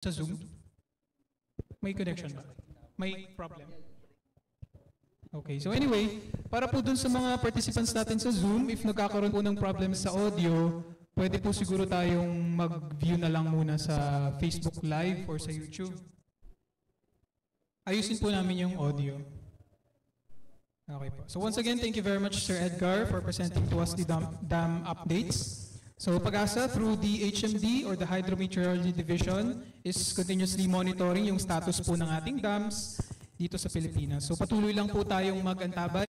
Sa Zoom? May connection ba? May problem? Okay, so anyway, para po dun sa mga participants natin sa Zoom, if nagkakaroon po ng problem sa audio, pwede po siguro tayong mag-view na lang muna sa Facebook Live or sa YouTube. Ayusin po namin yung audio. Okay po. So once again, thank you very much, Sir Edgar, for presenting to us the dam updates. So Pag-asa, through the HMD or the Hydrometeorology Division, is continuously monitoring yung status po ng ating dams dito sa Pilipinas. So patuloy lang po tayong mag-antabay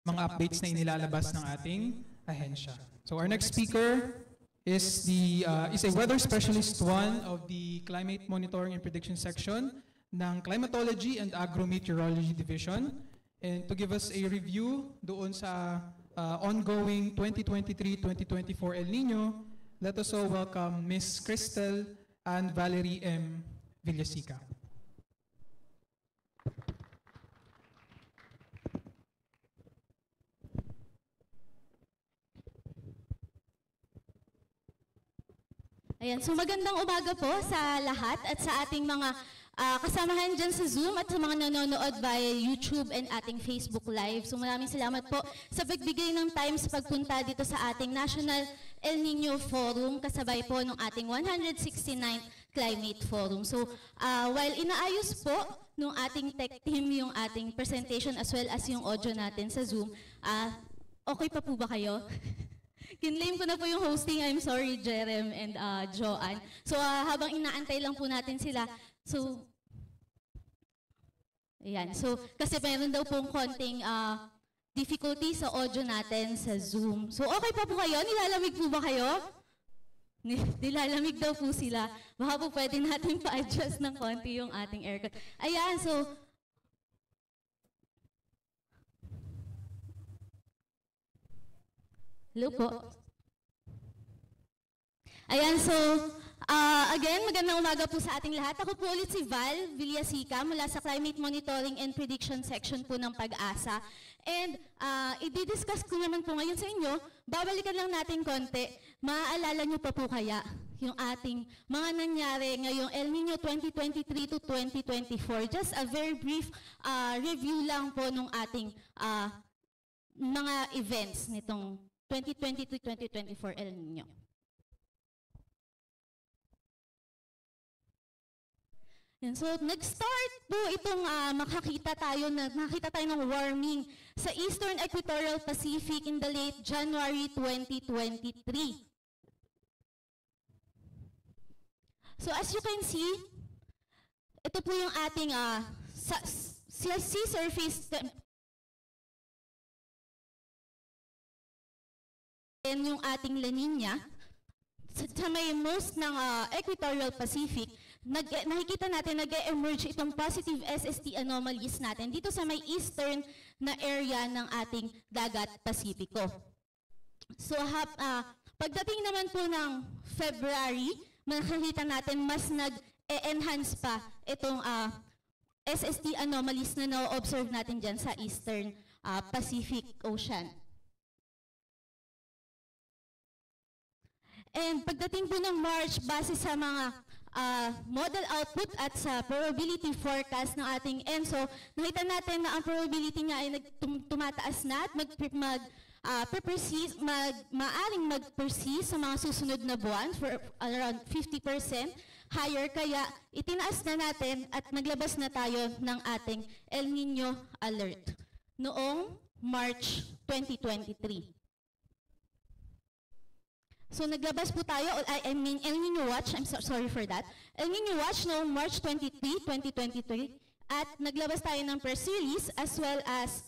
mga updates na inilalabas ng ating ahensya. So our next speaker is a weather specialist one of the Climate Monitoring and Prediction Section ng Climatology and Agrometeorology Division. And to give us a review doon sa ongoing 2023-2024 El Nino, let us all welcome Ms. Crystal and Valerie M. Villasica. Ayan, so magandang umaga po sa lahat at sa ating mga kasamahan dyan sa Zoom at sa mga nanonood via YouTube and ating Facebook Live. So maraming salamat po sa pagbigay ng time sa pagpunta dito sa ating National El Nino Forum, kasabay po ng ating 169th Climate Forum. So while inaayos po ng ating tech team yung ating presentation as well as yung audio natin sa Zoom, okay pa po ba kayo? Kinlaim ko na po yung hosting. I'm sorry, Jerem and Joanne. So habang inaantay lang po natin sila, so ayan. So kasi meron daw pong konting difficulty sa audio natin sa Zoom. So okay pa po kayo? Nilalamig po ba kayo? Nilalamig daw po sila. Baka po pwede natin pa-adjust ng konti yung ating aircon. Ayan, so hello po. Ayan, so again, magandang umaga po sa ating lahat. Ako po ulit si Val Villasica mula sa Climate Monitoring and Prediction Section po ng Pag-asa. And i-discuss ko naman po ngayon sa inyo, babalikan lang natin konti. Maaalala nyo pa po kaya yung ating mga nangyari ngayong El Nino 2023 to 2024. Just a very brief review lang po ng ating mga events nitong 2023-2024 El Nino. Yan, so nag-start po itong makakita tayo ng warming sa Eastern Equatorial Pacific in the late January 2023. So as you can see, ito po yung ating sea surface yung ating La Nina sa may most ng Equatorial Pacific. Nakikita natin nag-emerge itong positive SST anomalies natin dito sa may eastern na area ng ating dagat Pasipiko. So pagdating naman po ng February, makikita natin mas nag-enhance pa itong SST anomalies na na-observe natin dyan sa eastern Pacific Ocean. And pagdating po ng March, base sa mga model output at sa probability forecast ng ating ENSO, nakita natin na ang probability niya ay tumataas na at maaring mag-persist sa mga susunod na buwan for around 50% higher. Kaya itinaas na natin at naglabas na tayo ng ating El Nino Alert noong March 2023. So naglabas po tayo, I mean El Nino Watch, I'm sorry for that. El Nino Watch noong March 23, 2023 at naglabas tayo ng press release as well as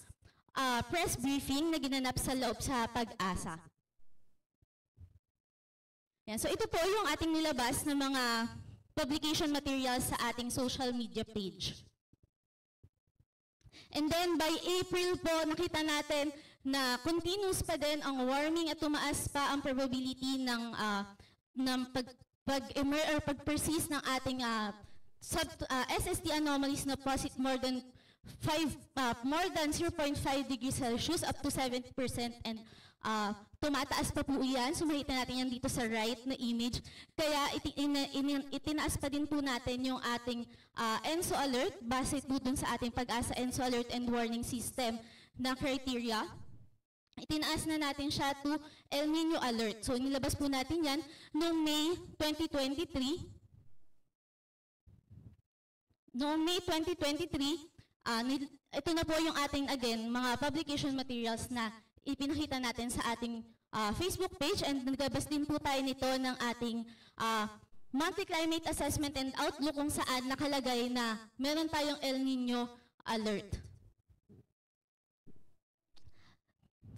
press briefing na ginanap sa loob sa Pag-asa. Yan, so ito po yung ating nilabas na mga publication materials sa ating social media page. And then by April po, nakita natin na continuous pa din ang warming at tumaas pa ang probability ng pag-persist ng ating SST anomalies na more than more than 0.5 degrees Celsius up to 70%, and tumataas pa po yan. So makita natin yan dito sa right na image. Kaya itinaas pa din po natin yung ating ENSO alert base po dun sa ating Pag-asa ENSO alert and warning system na criteria. Itinaas na natin siya to El Nino alert. So nilabas po natin yan noong May 2023. Noong May 2023, ito na po yung ating, again, mga publication materials na ipinakita natin sa ating Facebook page, and naglabas din po tayo nito ng ating monthly climate assessment and outlook kung saan nakalagay na meron tayong El Nino alert.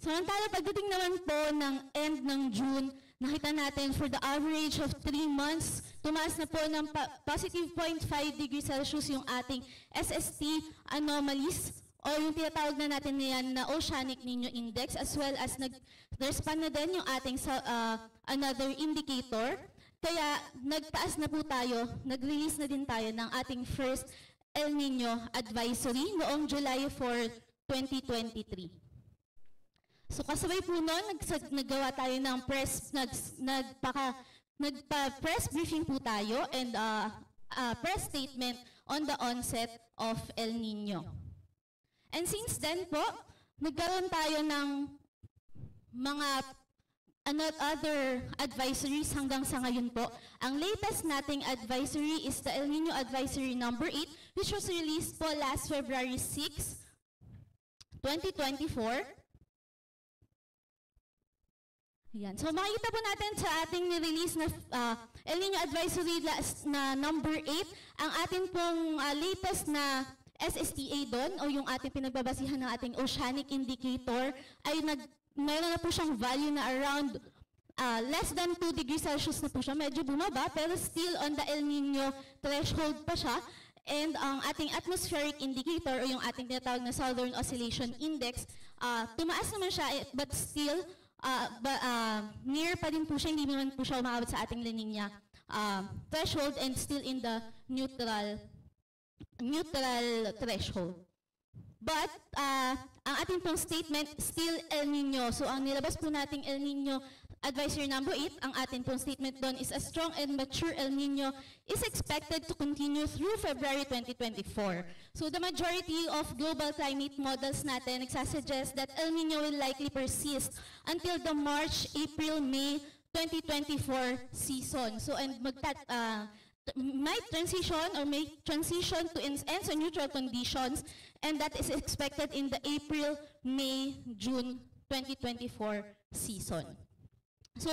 Samantala, pagdating naman po ng end ng June, nakita natin for the average of 3 months, tumaas na po ng positive 0.5 degrees Celsius yung ating SST anomalies, o yung tinatawag na natin niyan na Oceanic Nino Index, as well as nag-respond na din yung ating another indicator. Kaya nagtaas na po tayo, nag-release na din tayo ng ating first El Nino Advisory noong July 4, 2023. So kasabay po noon, naggawa tayo ng nagpa-press briefing po tayo and press statement on the onset of El Nino. And since then po, nagkaroon tayo ng mga other advisories hanggang sa ngayon po. Ang latest nating advisory is the El Nino Advisory number 8, which was released po last February 6, 2024. Yan. So makikita po natin sa ating nirelease na El Nino Advisory na number 8, ang ating pong latest na SSTA doon, o yung ating pinagbabasihan ng ating oceanic indicator, ay mayroon na po siyang value na around less than 2 degrees Celsius na po siya. Medyo bumaba, pero still on the El Nino threshold pa siya. And ang ating atmospheric indicator, o yung ating tinatawag na Southern Oscillation Index, tumaas naman siya, but still near pa din po siya, hindi naman po siya umabot sa ating La Nina threshold, and still in the neutral threshold. But ang ating pong statement, still El Nino. So ang nilabas po nating El Nino Advisory number 8, ang ating pong statement doon is a strong and mature El Nino is expected to continue through February 2024. So the majority of global climate models natin nagsasuggest that El Nino will likely persist until the March, April, May 2024 season. So and might transition to ENSO neutral conditions, and that is expected in the April, May, June 2024 season. So,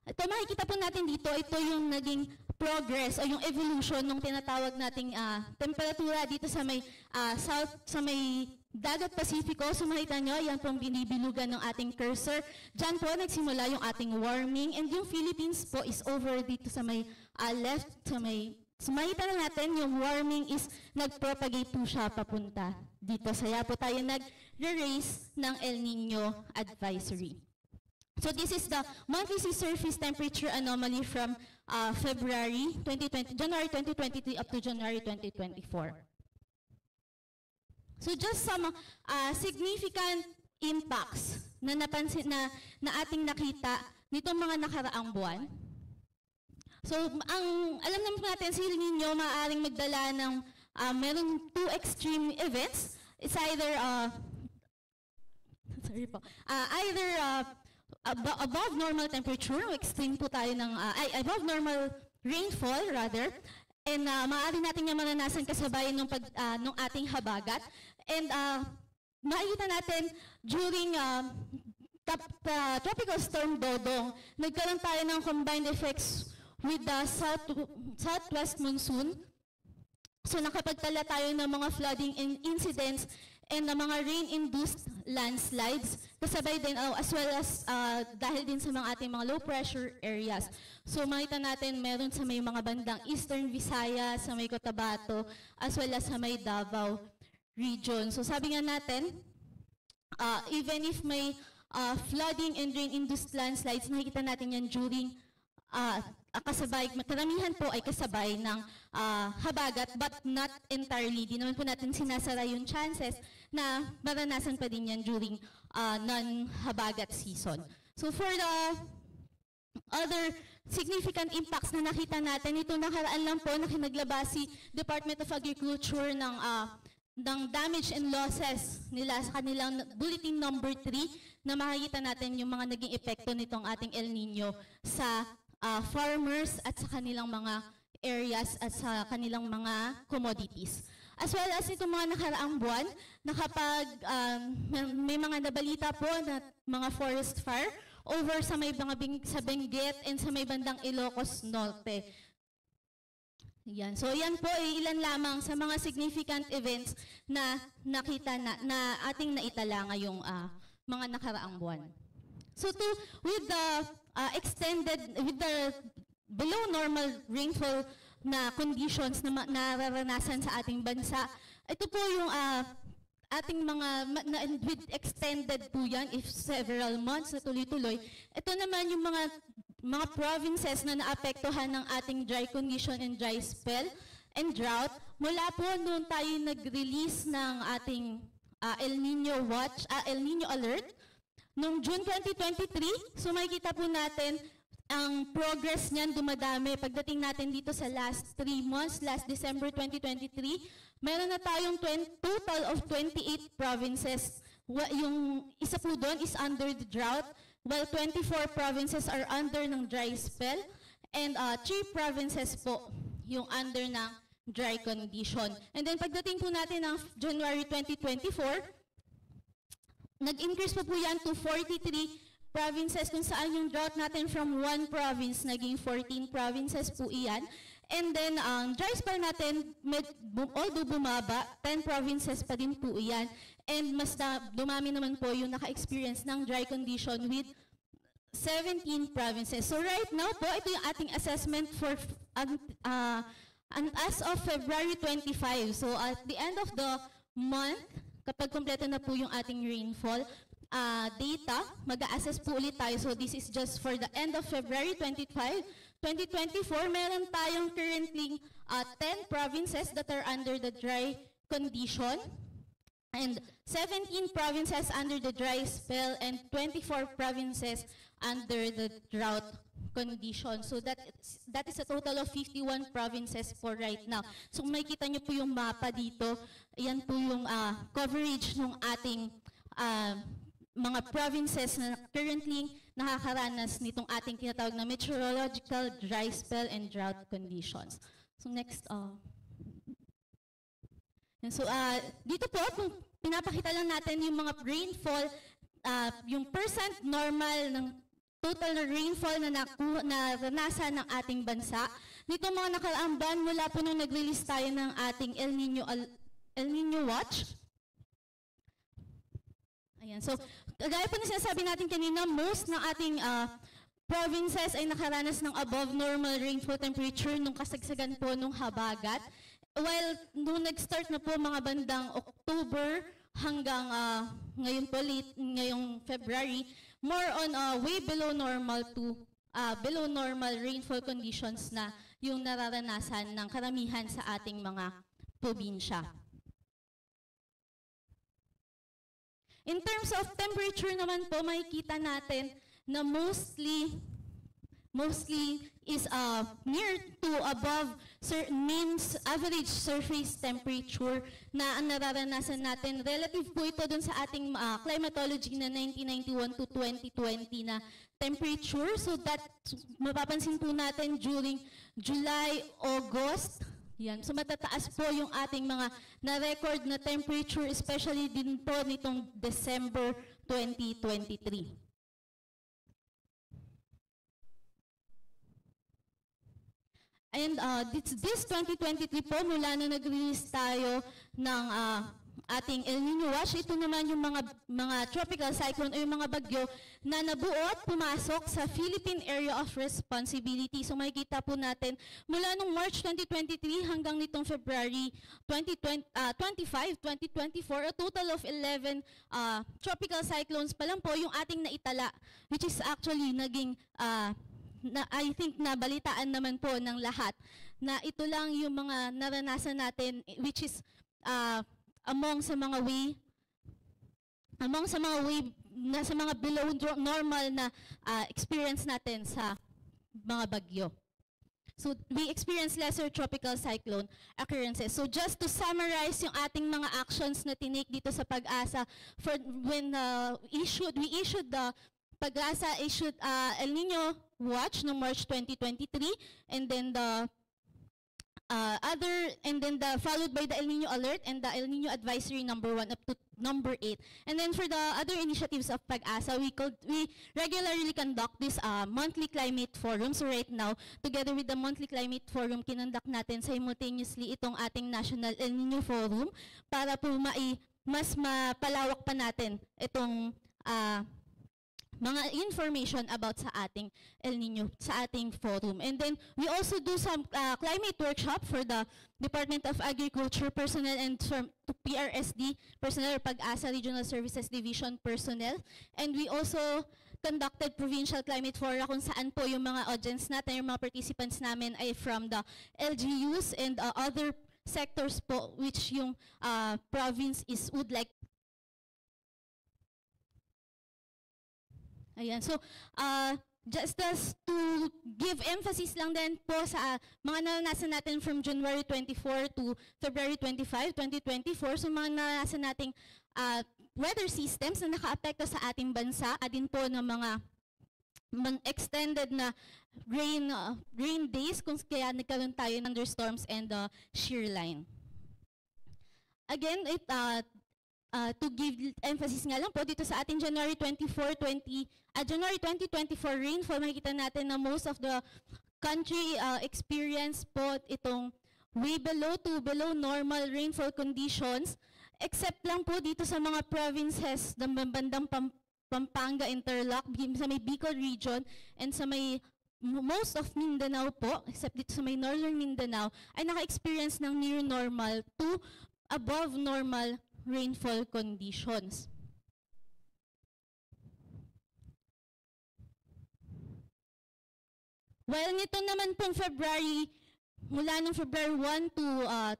ito makikita po natin dito, ito yung naging progress o yung evolution ng tinatawag nating temperatura dito sa may Dagat Pasifiko. So makita nyo, yan pong binibilugan ng ating cursor. Diyan po nagsimula yung ating warming, and yung Philippines po is over dito sa may left, so makita na natin yung warming is nag-propagate po siya papunta dito. Kaya po tayo nag-raise ng El Nino Advisory. So this is the monthly sea surface temperature anomaly from January 2023 up to January 2024. So just some significant impacts na napansin na ating nakita nitong mga nakaraang buwan. So alam naman natin si El Nino maaaring magdala ng merong two extreme events. It's either above normal temperature, extreme po tayo ng, above normal rainfall rather, and maaari natin yung maranasan kasabay nung ating habagat. And makikita natin during Tropical Storm Dodong, nagkaroon tayo ng combined effects with the southwest monsoon. So nakapagtala tayo ng mga flooding incidents and ng mga rain-induced landslides, kasabay din, as well as dahil din sa ating mga low-pressure areas. So makita natin meron sa may mga bandang Eastern Visayas, sa may Cotabato, as well as sa may Davao region. So sabi nga natin, even if may flooding and rain-induced landslides, nakikita natin yan during kasabay, karamihan po ay kasabay ng habagat, but not entirely. Di naman po natin sinasara yung chances na maranasan pa din yan during non-habagat season. So for the other significant impacts na nakita natin, ito nakaraan lang po na kinaglabas si Department of Agriculture ng damage and losses nila sa kanilang bulletin number 3 na makikita natin yung mga naging epekto nitong ating El Nino sa farmers at sa kanilang mga areas at sa kanilang mga commodities. As well as itong mga nakaraang buwan, na kapag may mga nabalita po na mga forest fire over sa may sa Benguet and sa may bandang Ilocos Norte. Yan. So yan po ay ilan lamang sa mga significant events na nakita na ating naitala ngayong mga nakaraang buwan. So with the below normal rainfall na conditions na nararanasan sa ating bansa, ito po yung ating with extended po yan, if several months na tuloy-tuloy. Ito naman yung mga provinces na naapektuhan ng ating dry condition and dry spell and drought. Mula po noon tayo nag-release ng ating El Nino Alert noong June 2023. So makikita po natin ang progress niyan dumadami. Pagdating natin dito sa last 3 months, last December 2023, meron na tayong total of 28 provinces. Yung isa po doon is under the drought, while 24 provinces are under ng dry spell, and 3 provinces po yung under ng dry condition. And then pagdating po natin ng January 2024, nag-increase po yan to 43 provinces kung saan yung drought natin from 1 province naging 14 provinces po iyan. And then ang dry spell natin, although bumaba, 10 provinces pa din po iyan. And mas dumami naman po yung naka-experience ng dry condition with 17 provinces. So right now po, ito yung ating assessment for as of February 25. So at the end of the month, kapag kompleto na po yung ating rainfall data, mag-a-assess po ulit tayo. So this is just for the end of February 25, 2024. Meron tayong currently 10 provinces that are under the dry condition and 17 provinces under the dry spell and 24 provinces under the drought condition. So that is a total of 51 provinces for right now. So makikita nyo po yung mapa dito. Ayan po yung coverage ng ating mga provinces na currently nakakaranas nitong ating tinatawag na meteorological dry spell and drought conditions. So next, so dito po, pinapakita lang natin yung mga rainfall, yung percent normal ng total na rainfall na naranasan ng ating bansa. Nito mga nakaraang buwan, mula po nung nag-release tayo ng ating El Nino Watch. Ayan, so kagaya po na sinasabi natin kanina, most ng ating provinces ay nakaranas ng above normal rainfall temperature nung kasagsagan po nung habagat. While nung nag-start na po mga bandang October hanggang ngayon po ngayong February, more on way below normal to below normal rainfall conditions na yung nararanasan ng karamihan sa ating mga probinsya. In terms of temperature naman po, makikita natin na mostly is near to above mean average surface temperature na ang nararanasan natin. Relative po ito dun sa ating climatology na 1991 to 2020 na temperature. So that mapapansin po natin during July, August. Yan. So matataas po yung ating mga na-record na temperature, especially din po nitong December 2023. And this 2023 po, mula na nag-release tayo ng ating El Nino Watch, ito naman yung mga tropical cyclone o yung mga bagyo na nabuo at pumasok sa Philippine Area of Responsibility. So makikita po natin, mula nung March 2023 hanggang nitong February 25, 2024, a total of 11 tropical cyclones pa lang po yung ating naitala, which is actually naging na I think nabalitaan naman po ng lahat na ito lang yung mga naranasan natin, which is among sa mga way na sa mga below normal na experience natin sa mga bagyo. So we experience lesser tropical cyclone occurrences. So just to summarize yung ating mga actions na tinake dito sa Pag-asa for when we issued the Pag-asa issued El Nino Watch no March 2023, and then the followed by the El Nino Alert and the El Nino Advisory number 1 up to number 8. And then for the other initiatives of Pag-asa, we regularly conduct this monthly climate forum. So right now, together with the monthly climate forum, kinonduct natin simultaneously itong ating National El Nino Forum para po mas mapalawak pa natin itong mga information about sa ating El Nino, sa ating forum. And then we also do some climate workshop for the Department of Agriculture personnel and to PRSD personnel or Pag-asa Regional Services Division personnel. And we also conducted provincial climate fora kung saan po yung mga audience natin, yung mga participants namin ay from the LGUs and other sectors po which yung province would like. Ayan. So, just to give emphasis lang din po sa mga naranasan natin from January 24 to February 25, 2024. So, mga naranasan nating weather systems na naka-apekto sa ating bansa, din po ng mga extended na rain days kung kaya nagkaroon tayo ng thunderstorms and shear line. Again, to give emphasis nga lang po dito sa ating January 2024 rainfall, makikita natin na most of the country experience po itong way below to below normal rainfall conditions, except lang po dito sa mga provinces ng bandang Pampanga, Interlock, sa may Bicol region, and sa may most of Mindanao po, except dito sa may northern Mindanao, ay naka-experience ng near normal to above normal rainfall conditions. Well, nito naman pong February, mula ng February 1 to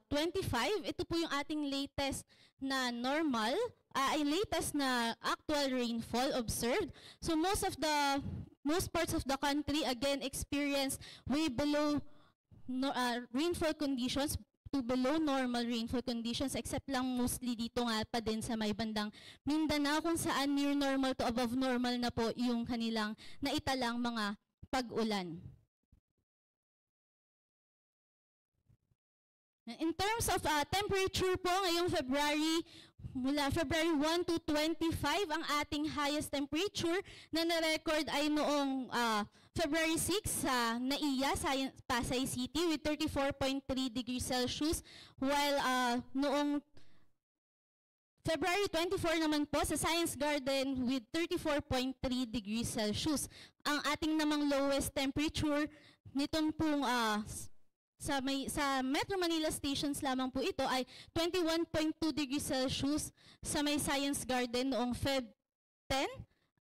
25, ito po yung ating latest na normal, latest na actual rainfall observed. So most parts of the country again experience way below rainfall conditions, to below normal rainfall conditions, except lang mostly dito nga pa din sa may bandang Mindanao kung saan near normal to above normal na po yung kanilang naitalang mga pag-ulan. In terms of temperature po, ngayong February, mula February 1 to 25, ang ating highest temperature na na-record ay noong February 6 sa NAIA, Pasay City with 34.3 degrees Celsius, while noong February 24 naman po sa Science Garden with 34.3 degrees Celsius. Ang ating namang lowest temperature nitong pong sa Metro Manila stations lamang po ito ay 21.2 degrees Celsius sa may Science Garden noong Feb 10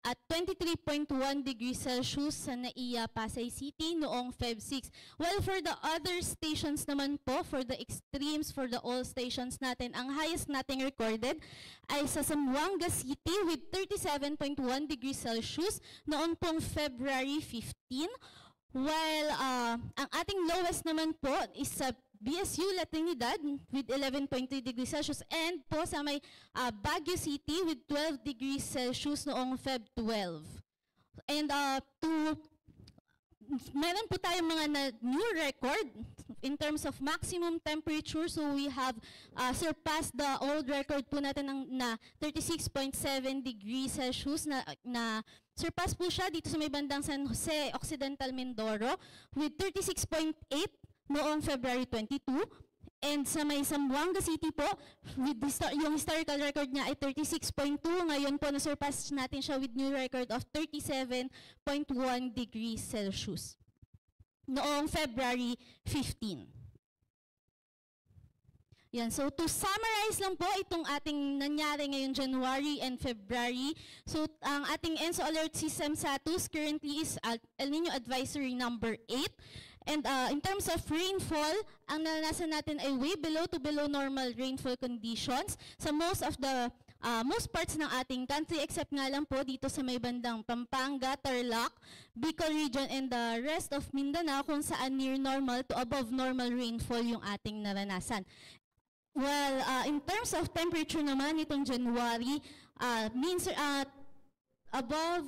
at 23.1 degrees Celsius sa NAIA, Pasay City noong Feb 6. Well, for the other stations naman po, for the extremes, for the all stations natin, ang highest nating recorded ay sa Zamboanga City with 37.1 degrees Celsius noong pong February 15. While ang ating lowest naman po is sa BSU La Trinidad with 11.3 degrees Celsius and po sa may Baguio City with 12 degrees Celsius noong Feb 12. And meron po tayong mga new record in terms of maximum temperature. So we have surpassed the old record po natin na 36.7 degrees Celsius na surpass po siya dito sa may bandang San Jose, Occidental Mindoro with 36.8 noong February 22. And sa may Zamboanga City po, with yung historical record niya ay 36.2. Ngayon po, na-surpass natin siya with new record of 37.1 degrees Celsius noong February 15. Yan. So to summarize lang po itong ating nangyari ngayong January and February. So ang ating ENSO alert system status currently is El Nino Advisory number 8. And in terms of rainfall, ang naranasan natin ay way below to below normal rainfall conditions sa most parts ng ating country except nga lang po dito sa may bandang Pampanga, Tarlac, Bicol region and the rest of Mindanao kung saan near normal to above normal rainfall yung ating naranasan. Well, in terms of temperature naman itong January, means above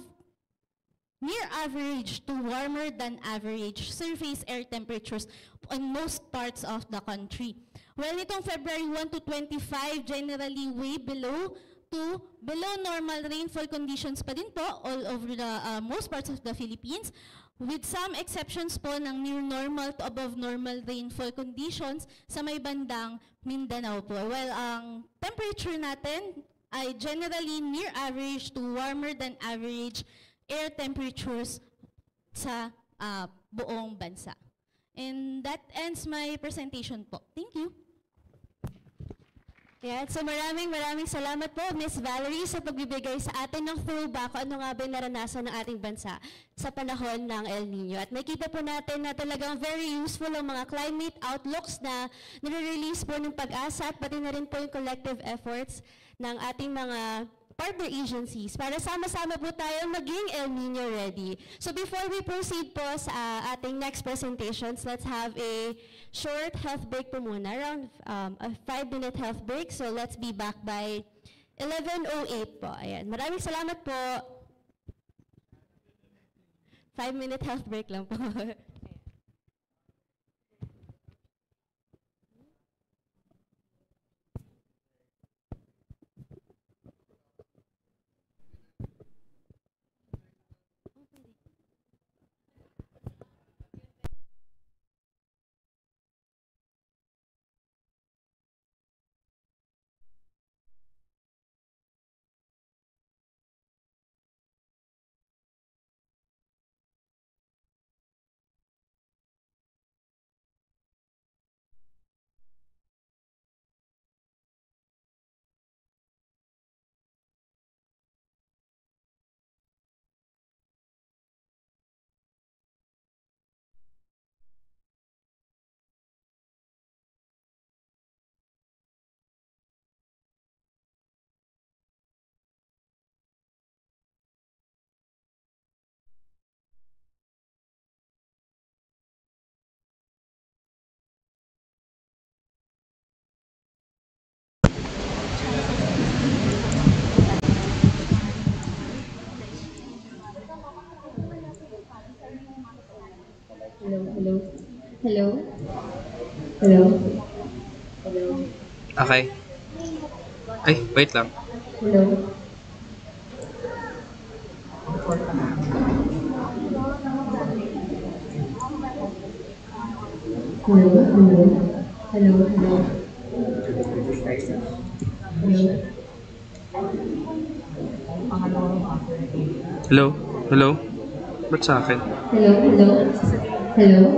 near average to warmer than average surface air temperatures on most parts of the country. Well, itong February 1 to 25, generally way below to below normal rainfall conditions pa din po all over the most parts of the Philippines, with some exceptions po ng near normal to above normal rainfall conditions sa may bandang Mindanao po. Well, ang temperature natin ay generally near average to warmer than average air temperatures sa buong bansa. And that ends my presentation po. Thank you. Yeah, so maraming salamat po, Miss Valerie, sa pagbibigay sa atin ng throwback kung ano nga ba yung naranasan ng ating bansa sa panahon ng El Nino. At makita po natin na talagang very useful ang mga climate outlooks na nire-release po ng Pag-asa at pati na rin po yung collective efforts ng ating mga partner agencies para sama-sama po tayo maging El Nino ready. So before we proceed po sa ating next presentations, let's have a short health break po muna, around a 5-minute health break. So let's be back by 11:08 po. Ayan. Maraming salamat po. 5-minute health break lang po. Hello. Okay. Ay, wait lang. Hello. Hello? Hello? Ba't sa akin? Hello?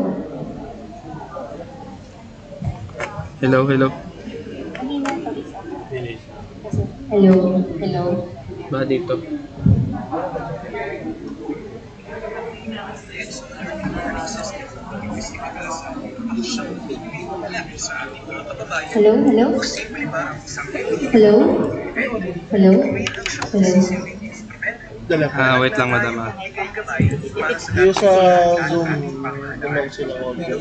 Ba dito? Wait lang, madam. Yung sa Zoom, gumawag sila audio.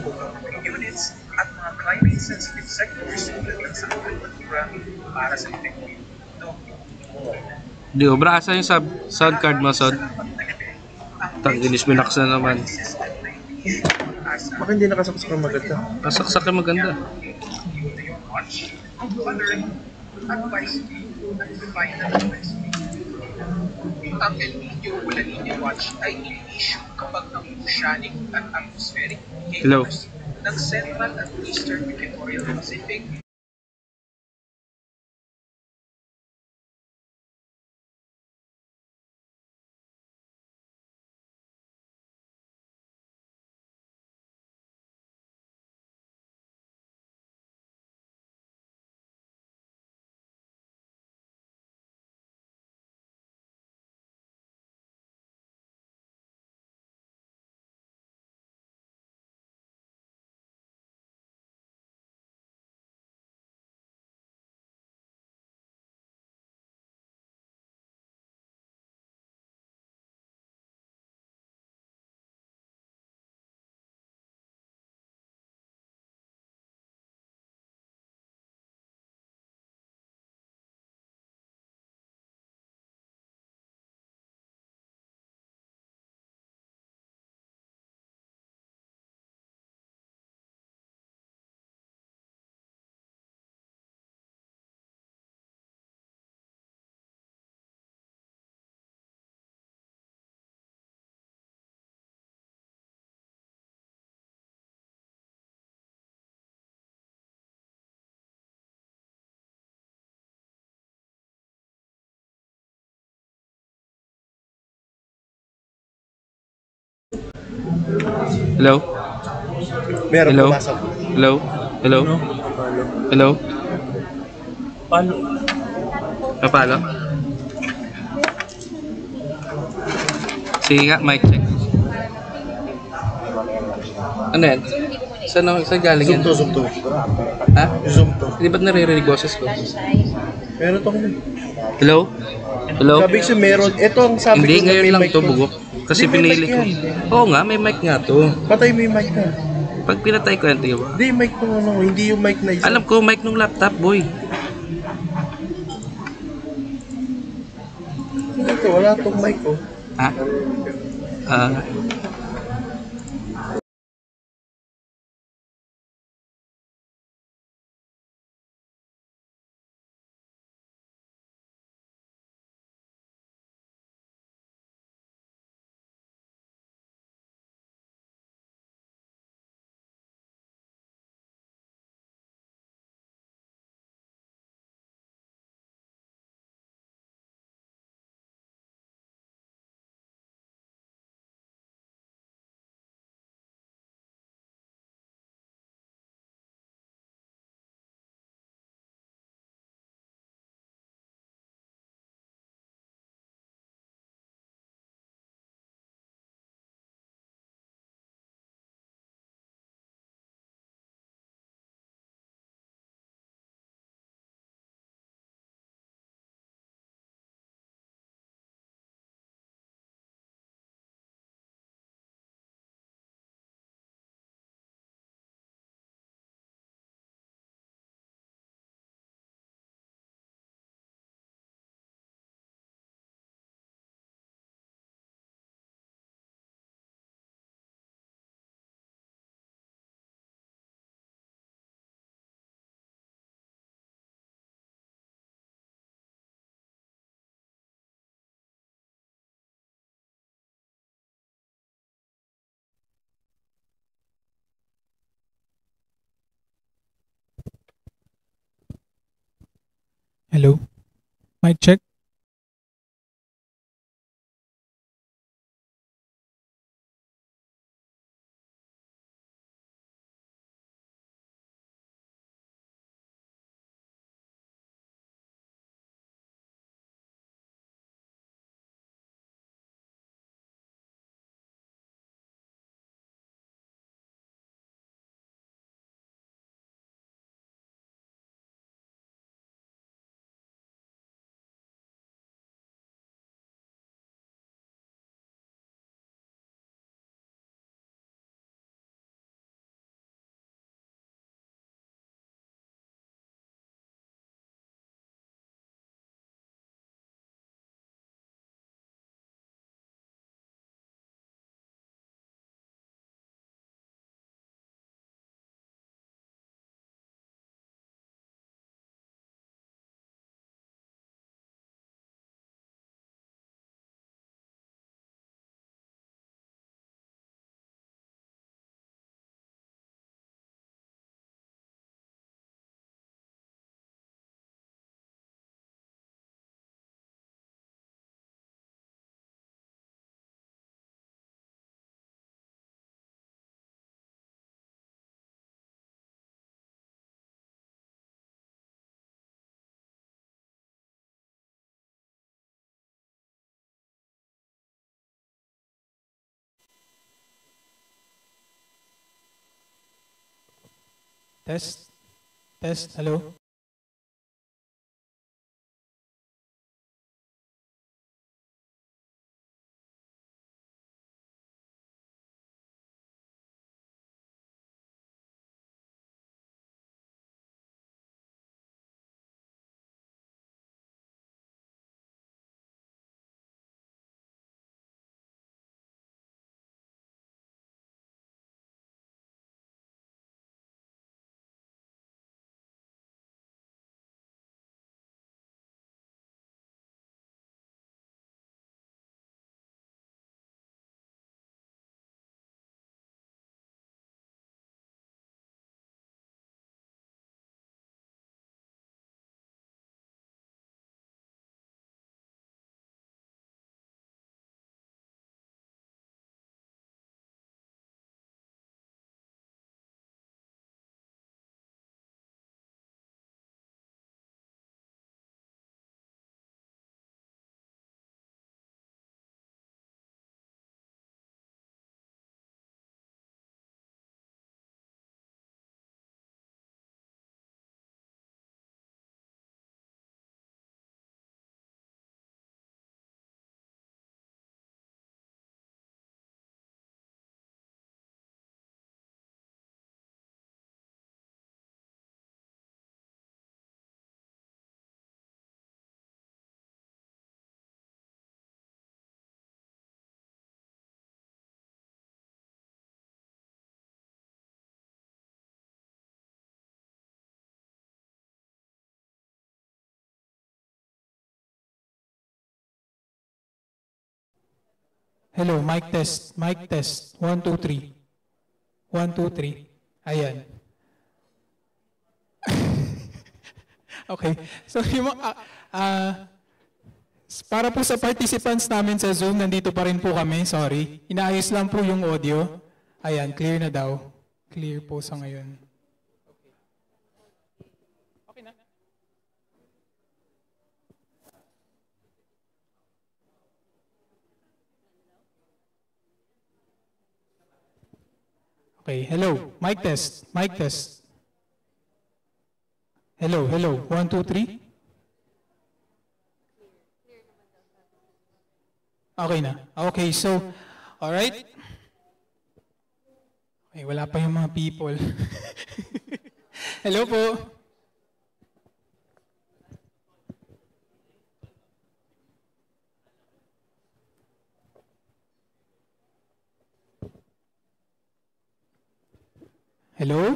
Units at mga climate-sensitive sectors tulad sa agrikultura para sa epektibo. Di, obra, asa yung sound card mo, Sod? Tang-inis, minax na naman. Baka hindi nakasaksak ang maganda. Kasaksak yung maganda. Ang El Nino o La Nina Watch ay in-issue kapag ang oceanic at atmospheric indicators ng Central at Eastern Equatorial Pacific Hello? Meron Hello? pumasok. Hello? Hello? Hello? Paano? Papalo? Sige nga, mic check. Ano yan? Saan galing yan? Zoom to. Ha? Zoom to. Hindi ba't naririnig boses ko? Meron to kami. Hello? Hello? Sabi ko meron. Ito ang sabi Hindi, ko na ngayon may lang mic to bugok. Kasi Hindi, may pinili mic ko. yan. Oo nga, may mic nga to. Patay mo yung mic na. Pag pinatay ko yan, tingin ba? Hindi, mic nung ano. Hindi yung mic na isa. Alam ko, mic nung laptop, boy. Ito, wala tong mic ko. Ha? Hello? Mic check. Test. Test. Hello? Hello, mic test. Mic test. 1, 2, 3. 1, 2, 3. Ayan. Okay. So, para po sa participants namin sa Zoom, nandito pa rin po kami. Sorry. Inaayos lang po yung audio. Ayan, clear na daw. Clear po sa ngayon. Okay na. Okay, hello. Mic test. Mic test. Hello, hello. 1, 2, 3. Okay na. Okay, so, alright. Okay, wala pa yung mga people. Hello po. Hello?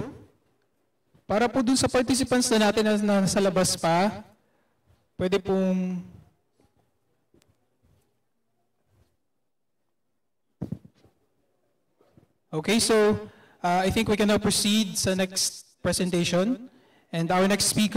Para po dun sa participants na natin na nasa labas pa, pwede pong... Okay, so I think we can now proceed sa next presentation. And our next speaker